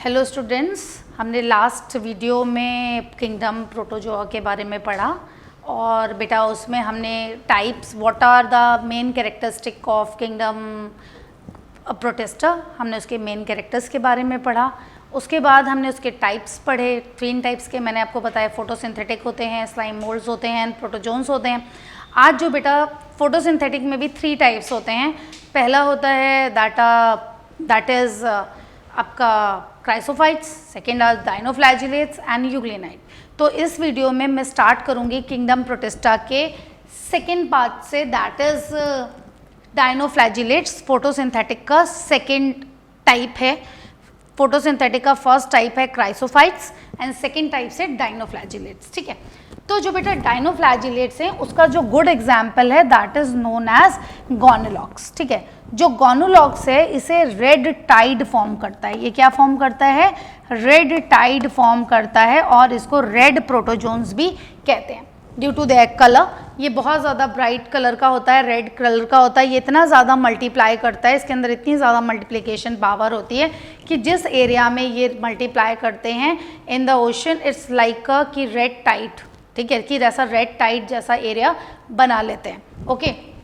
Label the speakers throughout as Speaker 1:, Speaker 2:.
Speaker 1: Hello students, हमने last video में kingdom protozoa के बारे में पढ़ा और बेटा उसमें हमने types, what are the main characteristic of kingdom protista, हमने उसके मेन कैरेक्टर्स के बारे में पढ़ा। उसके बाद हमने उसके टाइप्स पढ़े, 3 टाइप्स के मैंने आपको बताया, फोटोसिंथेटिक होते हैं, स्लाइम मोल्ड्स होते हैं, प्रोटोजोन्स होते हैं। आज जो बेटा फोटोसिंथेटिक में भी 3 टाइप्स होते हैं। पहला होता है दैट इज़ आपका chrysophytes, second are dinoflagellates and euglenoid. तो इस वीडियो में मैं स्टार्ट करूंगी किंगडम प्रोटिस्टा के सेकेंड पार्ट से, दैट इज डाइनोफ्लैजिलेट्स। फोटोसिंथेटिक का सेकेंड टाइप है, फोटोसिंथेटिक का फर्स्ट टाइप है क्राइसोफाइट्स एंड सेकेंड टाइप से डाइनोफ्लैजिलेट्स। ठीक है, तो जो बेटा डाइनोफ्लैजिलेट्स हैं उसका जो गुड एग्जाम्पल है that is known as gonyaulax. ठीक है, जो गोनोलॉक्स है इसे रेड टाइड फॉर्म करता है। ये क्या फॉर्म करता है? रेड टाइड फॉर्म करता है और इसको रेड प्रोटोजोन्स भी कहते हैं ड्यू टू देयर कलर। ये बहुत ज़्यादा ब्राइट कलर का होता है, रेड कलर का होता है। ये इतना ज़्यादा मल्टीप्लाई करता है, इसके अंदर इतनी ज़्यादा मल्टीप्लिकेशन पावर होती है कि जिस एरिया में ये मल्टीप्लाई करते हैं in the ocean, it's like कि रेड टाइड, ठीक है, कि जैसा रेड टाइड जैसा एरिया बना लेते हैं। ओके,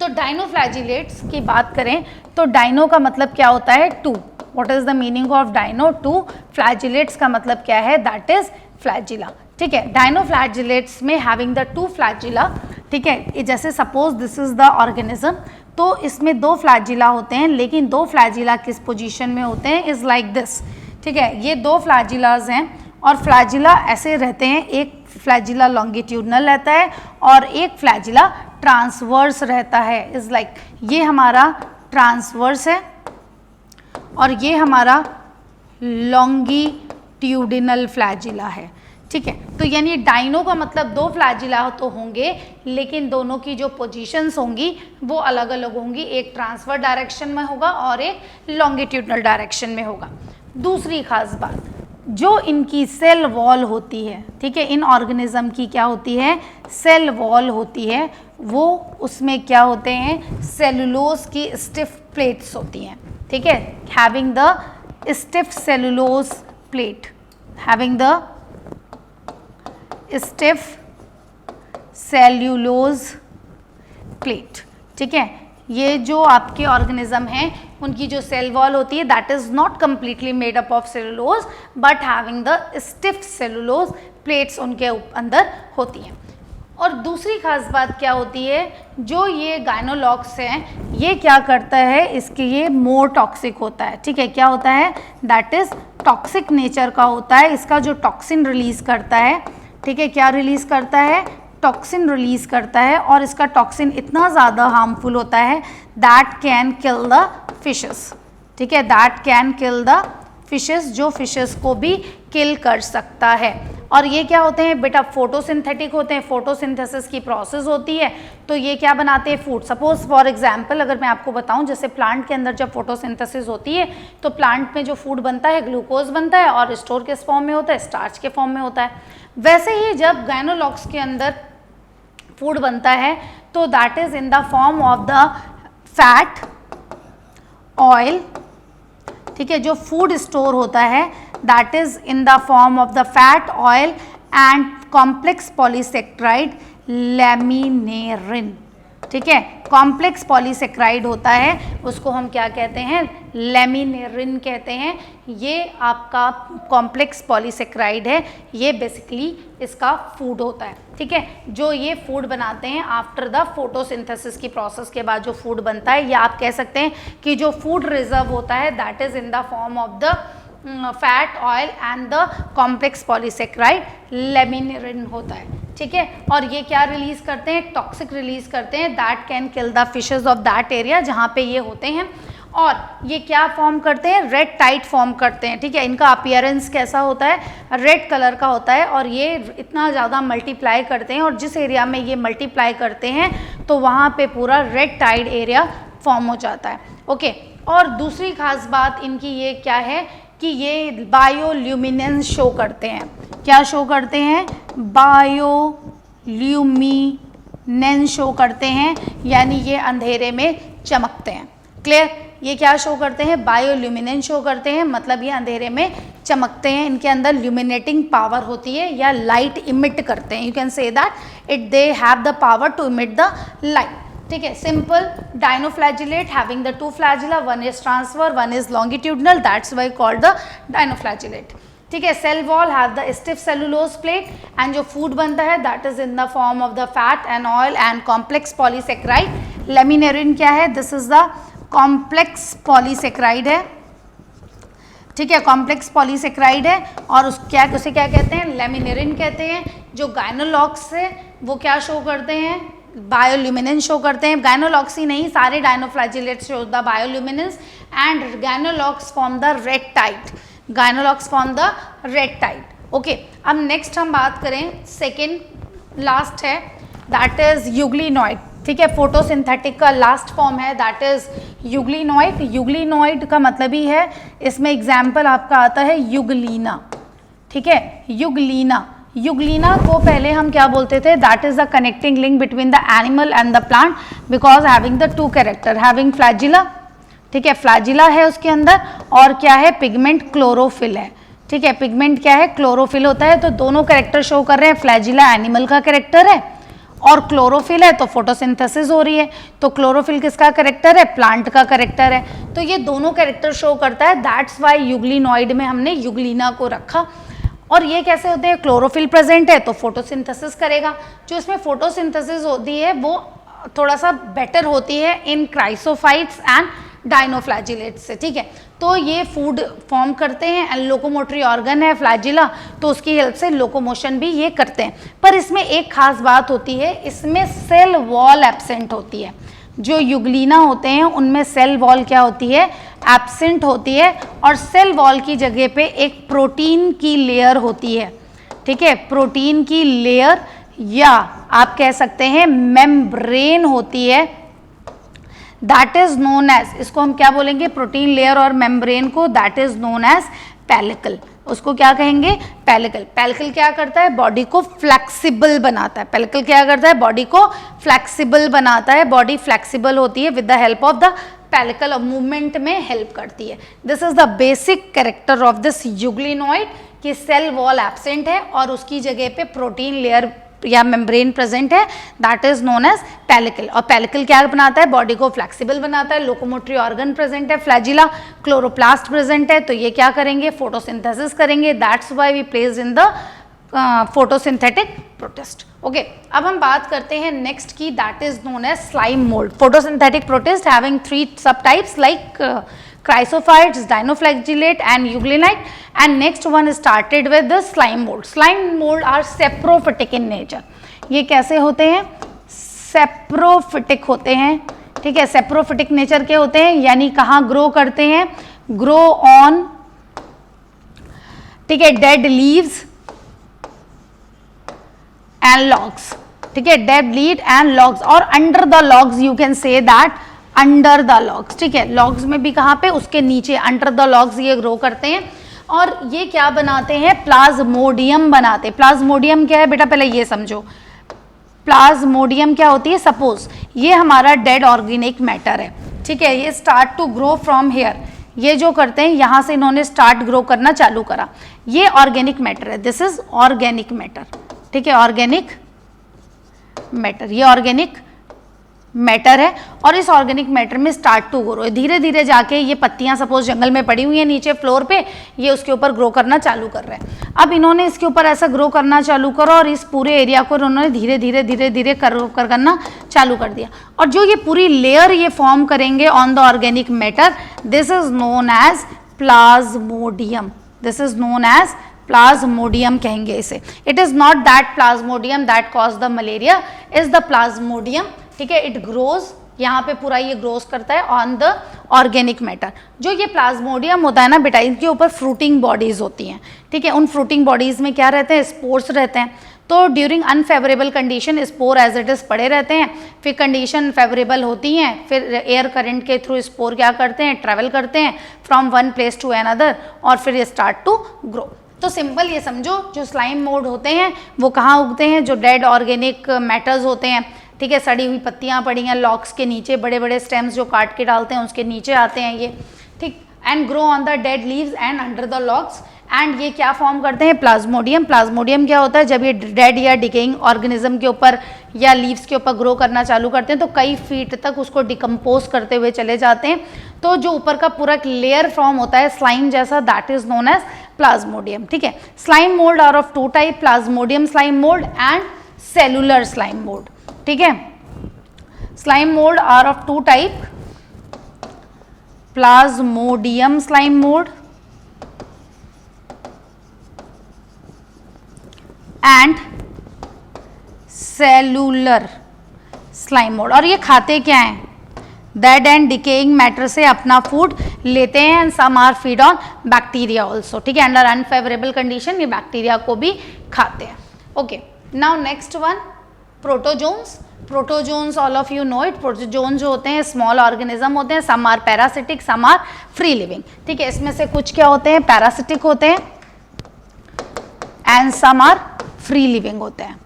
Speaker 1: तो डाइनोफ्लैजिलेट्स की बात करें तो डाइनो का मतलब क्या होता है? 2। What is the meaning of dino? 2। Flagellates का मतलब क्या है? That is flagella. ठीक है, डाइनोफ्लैजिलेट्स में हैविंग द 2 फ्लैजिला। ठीक है, जैसे suppose this is the organism, तो इसमें 2 फ्लैजिला होते हैं, लेकिन 2 फ्लैजिला किस पोजीशन में होते हैं? Is like this. ठीक है, ये 2 फ्लैजिलाज हैं और फ्लैजिला ऐसे रहते हैं, एक फ्लैजिला लॉन्गिट्यूडनल रहता है और एक फ्लैजिला ट्रांसवर्स रहता है। इज लाइक ये हमारा ट्रांसवर्स है और ये हमारा लॉन्गिट्यूडिनल फ्लैजिला है। ठीक है, तो यानी डाइनो का मतलब 2 फ्लैजिला तो होंगे, लेकिन दोनों की जो पोजीशंस होंगी वो अलग अलग होंगी। एक ट्रांसफर डायरेक्शन में होगा और एक लॉन्गिट्यूडनल डायरेक्शन में होगा। दूसरी खास बात, जो इनकी सेल वॉल होती है, ठीक है, इन ऑर्गेनिज्म की क्या होती है? सेल वॉल होती है। वो उसमें क्या होते हैं? सेलुलोज की स्टिफ प्लेट्स होती हैं। ठीक है, having the stiff cellulose plate, having the stiff cellulose plate. ठीक है, ये जो आपके ऑर्गेनिज्म हैं उनकी जो सेल वॉल होती है that is not completely made up of cellulose but having the stiff cellulose plates उनके अंदर होती हैं। और दूसरी खास बात क्या होती है? जो ये गाइनोलॉक्स हैं ये क्या करता है? इसके ये मोर टॉक्सिक होता है। ठीक है, क्या होता है? दैट इज टॉक्सिक नेचर का होता है। इसका जो टॉक्सिन रिलीज करता है, ठीक है, क्या रिलीज करता है? टॉक्सिन रिलीज करता है और इसका टॉक्सिन इतना ज़्यादा हार्मफुल होता है that can kill the fishes. ठीक है, that can kill the fishes, जो फिशेस को भी किल कर सकता है। और ये क्या होते हैं बेटा? फोटोसिंथेटिक होते हैं। फोटोसिंथेसिस की प्रोसेस होती है, तो ये क्या बनाते हैं? फूड। सपोज फॉर एग्जांपल अगर मैं आपको बताऊं, जैसे प्लांट के अंदर जब फोटोसिंथेसिस होती है तो प्लांट में जो फूड बनता है ग्लूकोज बनता है और स्टोर किस फॉर्म में होता है? स्टार्च के फॉर्म में होता है। वैसे ही जब गाइनोलॉक्स के अंदर फूड बनता है तो that is in the form of the fat, oil. ठीक है, जो फूड स्टोर होता है that is in the form of the fat, oil and complex polysaccharide लैमिनेरिन। ठीक है, कॉम्प्लेक्स पॉलीसेक्राइड होता है, उसको हम क्या कहते हैं? लैमिनेरिन कहते हैं। ये आपका कॉम्प्लेक्स पॉलीसेक्राइड है, ये बेसिकली इसका फूड होता है। ठीक है, जो ये फूड बनाते हैं आफ्टर द फोटोसिंथेसिस की प्रोसेस के बाद जो फूड बनता है, या आप कह सकते हैं कि जो फूड रिजर्व होता है that is in the form of the fat, oil and the complex polysaccharide लैमिनेरिन होता है। ठीक है, और ये क्या रिलीज करते हैं? टॉक्सिक रिलीज करते हैं that can kill the fishes of that area जहाँ पे ये होते हैं। और ये क्या फॉर्म करते हैं? रेड टाइड फॉर्म करते हैं। ठीक है, इनका अपीयरेंस कैसा होता है? रेड कलर का होता है और ये इतना ज़्यादा मल्टीप्लाई करते हैं और जिस एरिया में ये मल्टीप्लाई करते हैं तो वहाँ पे पूरा रेड टाइड एरिया फॉर्म हो जाता है। ओके, और दूसरी खास बात इनकी ये क्या है कि ये बायोल्यूमिनेंस शो करते हैं। क्या शो करते हैं? बायोल्यूमिनेंस शो करते हैं, यानी ये अंधेरे में चमकते हैं। क्लियर? ये क्या शो करते हैं? बायोल्यूमिनेंस शो करते हैं, मतलब ये अंधेरे में चमकते हैं, इनके अंदर ल्यूमिनेटिंग पावर होती है या लाइट इमिट करते हैं. You can say that it they have the power to emit the light. ठीक है. Simple dinoflagellate having the 2 flagella, one is transfer, one is longitudinal, that's why called the dinoflagellate. ठीक है. Cell wall have the stiff cellulose plate and जो food बनता है that is in the form of the fat and oil and complex polysaccharide. Laminarin क्या है? This is the complex polysaccharide है. ठीक है. कॉम्प्लेक्स पॉलीसेक्राइड है और उसे क्या कहते हैं? लेमिनेरिन कहते हैं. जो गायनोलॉक्स है वो क्या शो करते हैं? बायोल्यूमिनेंस शो करते हैं. गायनोलॉक्स ही नहीं, सारे dinoflagellates show the bioluminescence and gonyaulax form the red tide. Gonyaulax form the red tide. Okay. अब नेक्स्ट हम बात करें, सेकेंड लास्ट है, दैट इज यूग्लिनॉइड. ठीक है. फोटोसिंथेटिक का लास्ट फॉर्म है दैट इज यूग्लिनॉइड. यूग्लिनॉइड का मतलब ही है, इसमें एग्जाम्पल आपका आता है युगलीना. ठीक है. युगलीना. युगलीना को पहले हम क्या बोलते थे? That is the connecting link between the animal and the plant because having the 2 character, having flagella. ठीक है. फ्लैजिला है उसके अंदर और क्या है? पिगमेंट क्लोरोफिल है. ठीक है. पिगमेंट क्या है? क्लोरोफिल होता है. तो दोनों कैरेक्टर शो कर रहे हैं. फ्लैजिला एनिमल का कैरेक्टर है और क्लोरोफिल है तो फोटोसिंथेसिस हो रही है. तो क्लोरोफिल किसका कैरेक्टर है? प्लांट का कैरेक्टर है. तो ये दोनों कैरेक्टर शो करता है. दैट्स वाई यूग्लिनॉइड में हमने युगलीना को रखा. और ये कैसे होते हैं? क्लोरोफिल प्रेजेंट है तो फोटोसिंथेसिस करेगा. जो इसमें फोटोसिंथेसिस होती है वो थोड़ा सा बेटर होती है इन क्राइसोफाइट्स एंड डायनोफ्लैजिलेट्स से. ठीक है. तो ये फूड फॉर्म करते हैं एंड लोकोमोटरी ऑर्गन है फ्लैजिला, तो उसकी हेल्प से लोकोमोशन भी ये करते हैं. पर इसमें एक खास बात होती है, इसमें सेल वॉल एब्सेंट होती है. जो युगलीना होते हैं उनमें सेल वॉल क्या होती है? एब्सेंट होती है. और सेल वॉल की जगह पे एक प्रोटीन की लेयर होती है. ठीक है. प्रोटीन की लेयर या आप कह सकते हैं मेम्ब्रेन होती है. दैट इज नोन एज, इसको हम क्या बोलेंगे? प्रोटीन लेयर और मेम्ब्रेन को, that is known as pellicle. उसको क्या कहेंगे? पेलिकल. पेलिकल क्या करता है? बॉडी को फ्लेक्सिबल बनाता है. पेलिकल क्या करता है? बॉडी को फ्लेक्सिबल बनाता है. बॉडी फ्लेक्सिबल होती है with the help of the pellicle और मूवमेंट में हेल्प करती है. This is the basic character of this euglenoid कि सेल वॉल एब्सेंट है और उसकी जगह पे प्रोटीन लेयर या मेम्ब्रेन प्रेजेंट है. That is known as pellicle. और पेलिकल क्या बनाता है? बॉडी को फ्लेक्सिबल बनाता है. लोकोमोटरी ऑर्गन प्रेजेंट है, फ्लैजिला, क्लोरोप्लास्ट प्रेजेंट है, तो ये क्या करेंगे? फोटोसिंथेसिस करेंगे. That's why we placed in the photosynthetic protist. Okay. अब हम बात करते हैं नेक्स्ट की, that is known as slime mould. Photosynthetic protist having 3 sub types like chrysophytes, dinoflagellate and euglenoid, and next one is started with the slime mold. Slime mold are saprophytic in nature. ये कैसे होते हैं? saprophytic होते हैं. ठीक है. saprophytic nature के होते हैं, यानी कहाँ ग्रो करते हैं? ग्रो ऑन, ठीक है, डेड लीव्स एंड लॉग्स. ठीक है. डेड लीव एंड लॉग्स और under the logs, you can say that under the logs. ठीक है. लॉग्स में भी कहाँ पे? उसके नीचे अंडर द लॉग्स ये ग्रो करते हैं. और ये क्या बनाते हैं? प्लाज्मोडियम बनाते हैं. प्लाज्मोडियम क्या है बेटा? पहले ये समझो. प्लाज्मोडियम क्या होती है? सपोज ये हमारा डेड ऑर्गेनिक मैटर है. ठीक है. ये start to grow from here. ये जो करते हैं यहाँ से इन्होंने स्टार्ट ग्रो करना चालू करा. ये ऑर्गेनिक मैटर है. This is organic matter. ठीक है. ऑर्गेनिक मैटर, ये ऑर्गेनिक मैटर है और इस ऑर्गेनिक मैटर में स्टार्ट टू ग्रो, धीरे धीरे जाके ये पत्तियां सपोज जंगल में पड़ी हुई हैं नीचे फ्लोर पे, ये उसके ऊपर ग्रो करना चालू कर रहे हैं. अब इन्होंने इसके ऊपर ऐसा ग्रो करना चालू करा और इस पूरे एरिया को इन्होंने धीरे धीरे धीरे धीरे करना चालू कर दिया. और जो ये पूरी लेयर ये फॉर्म करेंगे on the organic matter, this is known as plasmodium. This is known as plasmodium कहेंगे इसे. It is not that plasmodium that cause the malaria, is the plasmodium. ठीक है. इट ग्रोज, यहाँ पे पूरा ये ग्रोज करता है ऑन द ऑर्गेनिक मैटर. जो ये प्लाज्मोडियम होता है ना बेटा, इनके ऊपर फ्रूटिंग बॉडीज होती हैं. ठीक है. उन फ्रूटिंग बॉडीज में क्या रहते हैं? स्पोर्स रहते हैं. तो during unfavourable condition spore as it is पड़े रहते हैं. फिर कंडीशन फेवरेबल होती हैं, फिर एयर करंट के थ्रू स्पोर क्या करते हैं? ट्रेवल करते हैं from one place to another और फिर ये स्टार्ट टू ग्रो. तो सिंपल ये समझो, जो स्लाइम मोड होते हैं वो कहाँ उगते हैं? जो डेड ऑर्गेनिक मैटर्स होते हैं. ठीक है, सड़ी हुई पत्तियां पड़ी हैं लॉक्स के नीचे, बड़े बड़े स्टेम्स जो काट के डालते हैं उसके नीचे आते हैं ये, ठीक। And grow on the dead leaves and under the locks, and ये क्या फॉर्म करते हैं, प्लाज्मोडियम। प्लाज्मोडियम क्या होता है, जब ये डेड या डिकेइंग ऑर्गेनिज्म के ऊपर या लीव्स के ऊपर ग्रो करना चालू करते हैं तो कई फीट तक उसको डिकम्पोज करते हुए चले जाते हैं, तो जो ऊपर का पूरा लेयर फॉर्म होता है स्लाइम जैसा, that is known as plasmodium, ठीक है। Slime mould are of two type, plasmodium slime mould and cellular slime mould, ठीक है। Slime mould are of two type, plasmodium slime mould and cellular slime mould. और ये खाते क्या हैं, dead and decaying matter से अपना फूड लेते हैं, and some are feed on bacteria also, ठीक है। अंडर अनफेवरेबल कंडीशन ये बैक्टीरिया को भी खाते हैं। Okay, now next one, protozoans. Protozoans all of you know it. Protozoan जो होते हैं स्मॉल ऑर्गेनिज्म होते हैं, some are parasitic, some are free living, ठीक है। इसमें से कुछ क्या होते हैं, पैरासिटिक होते हैं and some are free living होते हैं,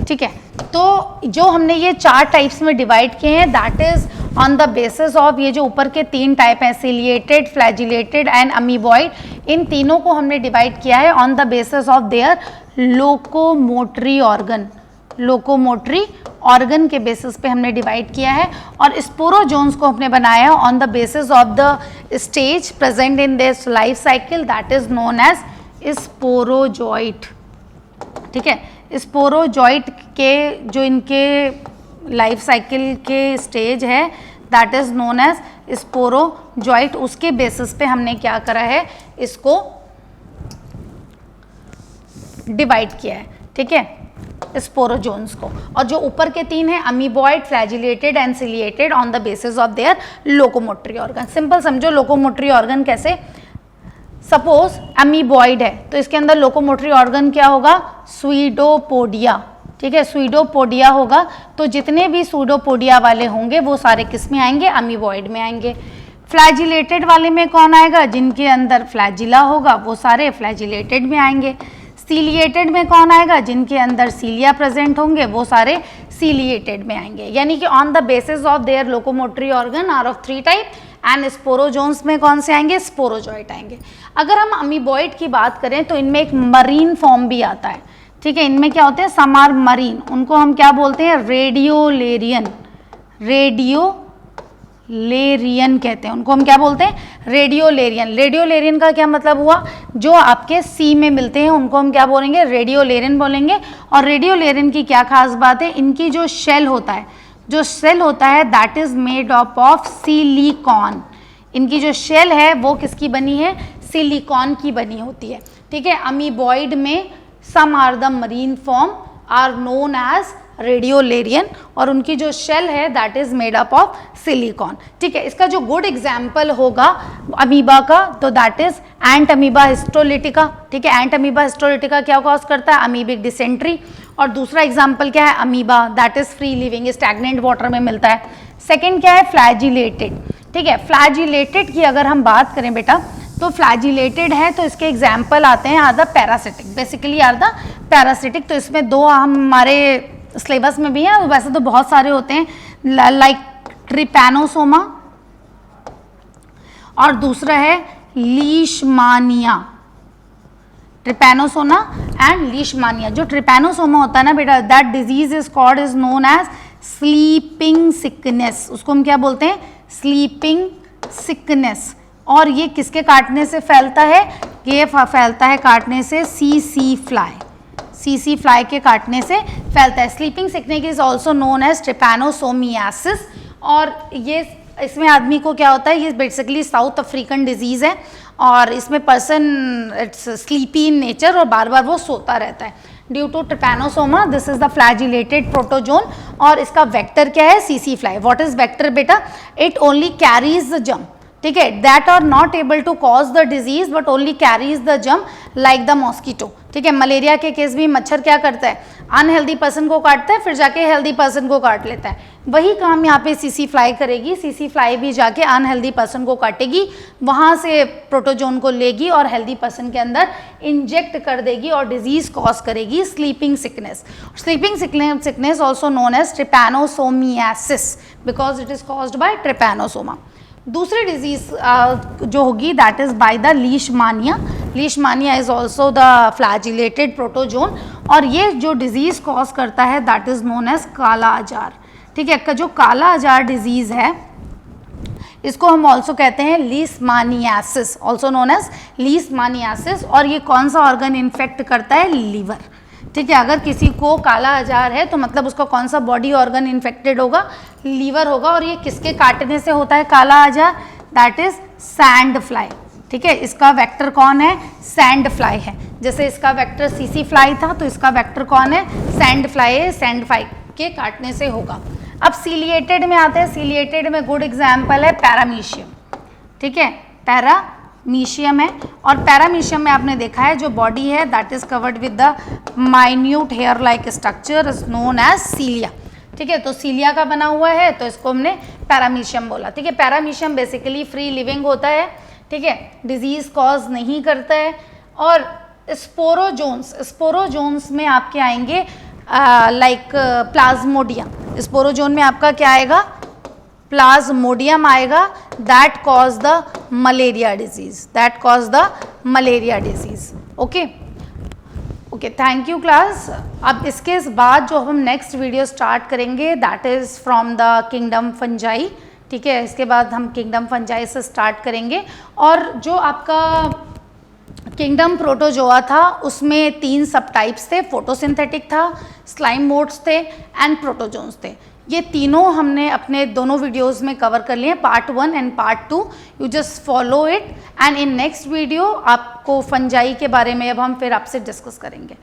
Speaker 1: ठीक है। तो जो हमने ये 4 टाइप्स में डिवाइड किए हैं, that is on the basis of, ये जो ऊपर के 3 टाइप हैं, सिलिएटेड, फ्लैजिलेटेड एंड अमीबॉइड, इन तीनों को हमने डिवाइड किया है on the basis of their locomotory organ. Locomotory organ के बेसिस पे हमने डिवाइड किया है, और स्पोरोजोन्स को हमने बनाया है on the basis of the stage present in this life cycle, that is known as sporozoite, ठीक है। स्पोरोजॉइट के जो इनके लाइफ साइकिल के स्टेज है, that is known as sporozoite. उसके बेसिस पे हमने क्या करा है, इसको डिवाइड किया है, ठीक है, स्पोरोजोन्स को। और जो ऊपर के 3 हैं, amoeboid, flagellated and ciliated, on the basis of their locomotory organ. Simple समझो लोकोमोटरी ऑर्गन कैसे, सपोज अमीबॉइड है तो इसके अंदर लोकोमोटरी ऑर्गन क्या होगा, स्यूडोपोडिया, ठीक है, स्यूडोपोडिया होगा। तो जितने भी स्यूडोपोडिया वाले होंगे वो सारे किस में आएंगे, अमीबॉइड में आएंगे। फ्लैजिलेटेड वाले में कौन आएगा, जिनके अंदर फ्लैजिला होगा वो सारे फ्लैजिलेटेड में आएंगे। सीलिएटेड में कौन आएगा, जिनके अंदर सीलिया प्रेजेंट होंगे वो सारे सीलिएटेड में आएंगे। यानी कि on the basis of their locomotory organ are of 3 type, and sporozoans में कौन से आएंगे, स्पोरोजॉइट आएंगे। अगर हम अमीबॉइड की बात करें तो इनमें एक मरीन फॉर्म भी आता है, ठीक है। इनमें क्या होते हैं, सम आर मरीन, उनको हम क्या बोलते हैं, रेडियोलेरियन। रेडियोलेरियन कहते हैं उनको, हम क्या बोलते हैं, रेडियोलेरियन। रेडियोलेरियन का क्या मतलब हुआ, जो आपके सी में मिलते हैं उनको हम क्या बोलेंगे, रेडियोलेरियन बोलेंगे। और रेडियोलेरियन की क्या खास बात है, इनकी जो शेल होता है, जो सेल होता है that is made up of silicon. इनकी जो शेल है वो किसकी बनी है, सिलिकॉन की बनी होती है, ठीक है। अमीबॉइड में some are the marine form are known as radiolarian, और उनकी जो शेल है that is made up of silicon, ठीक है। इसका जो गुड एग्जाम्पल होगा अमीबा का, तो that is ant amoeba histolytica, ठीक है। एंट अमीबा हिस्टोलिटिका क्या कॉज करता है, अमीबिक डिसेंट्री। और दूसरा एग्जाम्पल क्या है, amoeba, that is free living, stagnant water में मिलता है। सेकेंड क्या है, फ्लैजिलेटेड, ठीक है। फ्लैजिलेटेड की अगर हम बात करें बेटा, तो फ्लैजिलेटेड है तो इसके एग्जाम्पल आते हैं are the parasitic, basically are the parasitic. तो इसमें 2 हमारे सिलेबस में भी हैं, वैसे तो बहुत सारे होते हैं, लाइक ट्रिपैनोसोमा और दूसरा है लीशमानिया। Trypanosoma and लीशमानिया। जो ट्रिपैनोसोमा होता है ना बेटा, that disease is called is known as sleeping sickness. उसको हम क्या बोलते हैं, स्लीपिंग सिकनेस। और ये किसके काटने से फैलता है, ये फैलता है काटने से सीसी फ्लाई, सीसी फ्लाई के काटने से फैलता है। Sleeping sickness is also known as trypanosomiasis. और ये इसमें आदमी को क्या होता है, ये बेसिकली साउथ अफ्रीकन डिजीज़ है, और इसमें person its sleepy in nature और बार बार वो सोता रहता है। Due to trypanosoma this is the flagellated protozoan, और इसका वेक्टर क्या है, सीसी फ्लाई। व्हाट इज वेक्टर बेटा, it only carries the germ. ठीक है, that are not able to cause the disease but only carries the germ like the mosquito. ठीक है, मलेरिया के केस भी मच्छर क्या करता है, अनहेल्दी पर्सन को काटता है, फिर जाके हेल्दी पर्सन को काट लेता है। वही काम यहाँ पे सीसी फ्लाई करेगी, सीसी फ्लाई भी जाके अनहेल्दी पर्सन को काटेगी, वहाँ से प्रोटोजोन को लेगी और हेल्दी पर्सन के अंदर इंजेक्ट कर देगी और डिजीज कॉज करेगी sleeping sickness. Sleeping sickness also known as trypanosomiasis because it is caused by trypanosoma. दूसरी डिजीज जो होगी that is by the leishmania. Leishmania is also the flagellated protozoan और ये जो डिजीज कॉज करता है दैट इज नोन एज काला आजार। ठीक है, जो काला आजार डिजीज है इसको हम ऑल्सो कहते हैं लीशमानियासिस, ऑल्सो नोन एज लीशमानियासिस। और ये कौन सा ऑर्गन इन्फेक्ट करता है, लीवर। ठीक है, अगर किसी को काला आजार है तो मतलब उसका कौन सा बॉडी ऑर्गन इन्फेक्टेड होगा, लीवर होगा। और ये किसके काटने से होता है काला आजार, दैट इज सैंड फ्लाई। ठीक है, इसका वेक्टर कौन है, सैंड फ्लाई है। जैसे इसका वेक्टर सीसी फ्लाई था तो इसका वेक्टर कौन है, सैंड फ्लाई है, सैंड फ्लाई के काटने से होगा। अब सीलिएटेड में आते हैं, सीलिएटेड में गुड एग्जाम्पल है पैरामीशियम। ठीक है, पैरामीशियम है और पैरामीशियम में आपने देखा है जो बॉडी है that is covered with the minute hair like structure is known as cilia. ठीक है, तो सीलिया का बना हुआ है तो इसको हमने पैरामीशियम बोला। ठीक है, पैरामीशियम बेसिकली फ्री लिविंग होता है। ठीक है, डिजीज कॉज नहीं करता है। और स्पोरोजोन्स, स्पोरोजोन्स में आपके आएंगे लाइक प्लाज्मोडियम। स्पोरोजोन में आपका क्या आएगा, प्लाज्मोडियम आएगा, that cause the malaria disease, that cause the malaria disease. Okay okay, thank you class. अब इसके बाद जो हम नेक्स्ट वीडियो स्टार्ट करेंगे that is from the kingdom fungi. ठीक है, इसके बाद हम किंगडम फंजाई से स्टार्ट करेंगे। और जो आपका किंगडम प्रोटोजोआ था उसमें 3 सब टाइप्स थे, फोटोसिंथेटिक था, स्लाइम मोड्स थे एंड प्रोटोजोन्स थे। ये तीनों हमने अपने दोनों वीडियोस में कवर कर लिए, part 1 and part 2। You just follow it and in next video आपको फंजाई के बारे में अब हम फिर आपसे डिस्कस करेंगे।